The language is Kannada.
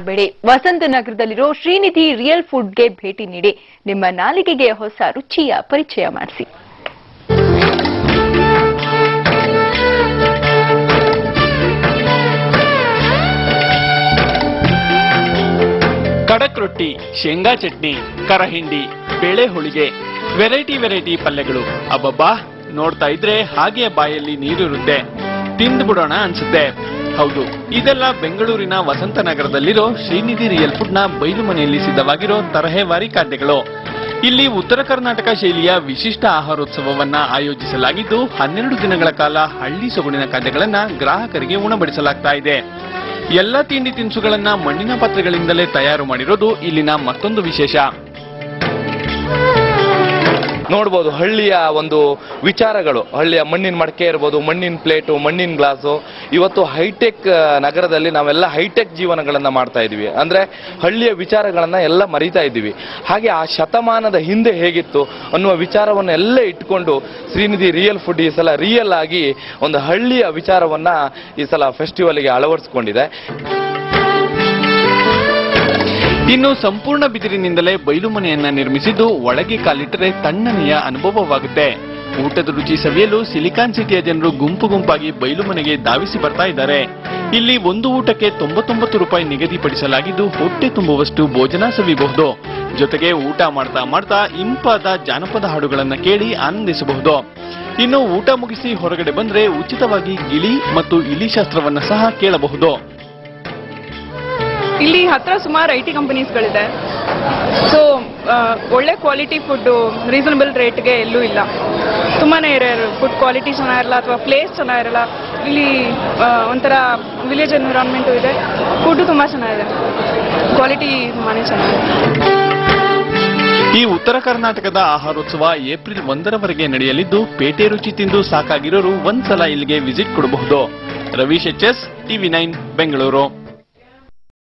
ಬೇಡಿ ವಸಂತನಗರದಲ್ಲಿರೋ ಶ್ರೀನಿಧಿ ರಿಯಲ್ ಫುಡ್ಗೆ ಭೇಟಿ ನೀಡಿ ನಿಮ್ಮ ನಾಲಿಗೆಗೆ ಹೊಸ ರುಚಿಯ ಪರಿಚಯ ಮಾಡಿಸಿ. ಕಡಕ್ ರೊಟ್ಟಿ, ಶೇಂಗಾ ಚಟ್ನಿ, ಕರಹಿಂಡಿ, ಬೇಳೆ ಹೋಳಿಗೆ, ವೆರೈಟಿ ಪಲ್ಯಗಳು. ಅಬ್ಬಬ್ಬಾ, ನೋಡ್ತಾ ಇದ್ರೆ ಹಾಗೆ ಬಾಯಲ್ಲಿ ನೀರಿರುತ್ತೆ. ತಿಂದು ಬಿಡೋಣ ಅನ್ಸುತ್ತೆ. ಹೌದು, ಇದೆಲ್ಲ ಬೆಂಗಳೂರಿನ ವಸಂತನಗರದಲ್ಲಿರೋ ಶ್ರೀನಿಧಿ ರಿಯಲ್ ಫುಡ್ ನ ಬಯಲು ಮನೆಯಲ್ಲಿ ಸಿದ್ಧವಾಗಿರೋ ತರಹೇವಾರಿ ಖಾದ್ಯಗಳು. ಇಲ್ಲಿ ಉತ್ತರ ಕರ್ನಾಟಕ ಶೈಲಿಯ ವಿಶಿಷ್ಟ ಆಹಾರೋತ್ಸವವನ್ನ ಆಯೋಜಿಸಲಾಗಿದ್ದು 12 ದಿನಗಳ ಕಾಲ ಹಳ್ಳಿ ಸೊಗಡಿನ ಖಾದ್ಯಗಳನ್ನ ಗ್ರಾಹಕರಿಗೆ ಉಣಬಡಿಸಲಾಗ್ತಾ ಇದೆ. ಎಲ್ಲ ತಿಂಡಿ ತಿನಿಸುಗಳನ್ನ ಮಣ್ಣಿನ ಪಾತ್ರೆಗಳಿಂದಲೇ ತಯಾರು ಮಾಡಿರೋದು ಇಲ್ಲಿನ ಮತ್ತೊಂದು ವಿಶೇಷ. ನೋಡ್ಬೋದು ಹಳ್ಳಿಯ ಒಂದು ವಿಚಾರಗಳು, ಹಳ್ಳಿಯ ಮಣ್ಣಿನ ಮಡಕೆ ಇರ್ಬೋದು, ಮಣ್ಣಿನ ಪ್ಲೇಟು, ಮಣ್ಣಿನ ಗ್ಲಾಸು. ಇವತ್ತು ಹೈಟೆಕ್ ನಗರದಲ್ಲಿ ನಾವೆಲ್ಲ ಹೈಟೆಕ್ ಜೀವನಗಳನ್ನ ಮಾಡ್ತಾ ಇದೀವಿ. ಅಂದ್ರೆ ಹಳ್ಳಿಯ ವಿಚಾರಗಳನ್ನ ಎಲ್ಲ ಮರಿತಾ ಇದ್ದೀವಿ. ಹಾಗೆ ಆ ಶತಮಾನದ ಹಿಂದೆ ಹೇಗಿತ್ತು ಅನ್ನುವ ವಿಚಾರವನ್ನ ಎಲ್ಲ ಇಟ್ಕೊಂಡು ಶ್ರೀನಿಧಿ ರಿಯಲ್ ಫುಡ್ ಈ ಸಲ ರಿಯಲ್ ಆಗಿ ಒಂದು ಹಳ್ಳಿಯ ವಿಚಾರವನ್ನ ಈ ಸಲ ಫೆಸ್ಟಿವಲ್ಗೆ ಅಳವಡಿಸಿಕೊಂಡಿದೆ. ಇನ್ನು ಸಂಪೂರ್ಣ ಬಿದಿರಿನಿಂದಲೇ ಬಯಲು ಮನೆಯನ್ನ ನಿರ್ಮಿಸಿದ್ದು ಒಳಗೆ ಕಾಲಿಟ್ಟರೆ ತಣ್ಣನೆಯ ಅನುಭವವಾಗುತ್ತೆ. ಊಟದ ರುಚಿ ಸವಿಯಲು ಸಿಲಿಕಾನ್ ಸಿಟಿಯ ಜನರು ಗುಂಪು ಗುಂಪಾಗಿ ಬಯಲು ಮನೆಗೆ ಧಾವಿಸಿ ಬರ್ತಾ ಇದ್ದಾರೆ. ಇಲ್ಲಿ ಒಂದು ಊಟಕ್ಕೆ 99 ರೂಪಾಯಿ ನಿಗದಿಪಡಿಸಲಾಗಿದ್ದು ಹೊಟ್ಟೆ ತುಂಬುವಷ್ಟು ಭೋಜನ ಸವಿಯಬಹುದು. ಜೊತೆಗೆ ಊಟ ಮಾಡ್ತಾ ಇಂಪಾದ ಜಾನಪದ ಹಾಡುಗಳನ್ನ ಕೇಳಿ ಆನಂದಿಸಬಹುದು. ಇನ್ನು ಊಟ ಮುಗಿಸಿ ಹೊರಗಡೆ ಬಂದ್ರೆ ಉಚಿತವಾಗಿ ಗಿಳಿ ಮತ್ತು ಇಲಿ ಶಾಸ್ತ್ರವನ್ನ ಸಹ ಕೇಳಬಹುದು. ಇಲ್ಲಿ ಹತ್ರ ಸುಮಾರು IT ಕಂಪನೀಸ್ಗಳಿದೆ. ಸೊ ಒಳ್ಳೆ ಕ್ವಾಲಿಟಿ ಫುಡ್ ರೀಸನಬಲ್ ರೇಟ್ಗೆ ಎಲ್ಲೂ ಇಲ್ಲ. ತುಂಬಾನೇ ಫುಡ್ ಕ್ವಾಲಿಟಿ ಚೆನ್ನಾಗಿರಲ್ಲ ಅಥವಾ ಪ್ಲೇಸ್ ಚೆನ್ನಾಗಿರಲ್ಲ. ಇಲ್ಲಿ ಒಂಥರ ವಿಲೇಜ್ ಎನ್ವಿರಾನ್ಮೆಂಟು ಇದೆ. ಫುಡ್ ತುಂಬಾ ಚೆನ್ನಾಗಿದೆ, ಕ್ವಾಲಿಟಿ ತುಂಬಾನೇ ಚೆನ್ನಾಗಿದೆ. ಈ ಉತ್ತರ ಕರ್ನಾಟಕದ ಆಹಾರೋತ್ಸವ ಏಪ್ರಿಲ್ 1ರವರೆಗೆ ನಡೆಯಲಿದ್ದು ಪೇಟೆ ರುಚಿ ತಿಂದು ಸಾಕಾಗಿರೋರು ಒಂದ್ಸಲ ಇಲ್ಲಿಗೆ ವಿಸಿಟ್ ಕೊಡಬಹುದು. Ravish HS, TV9 Bengaluru.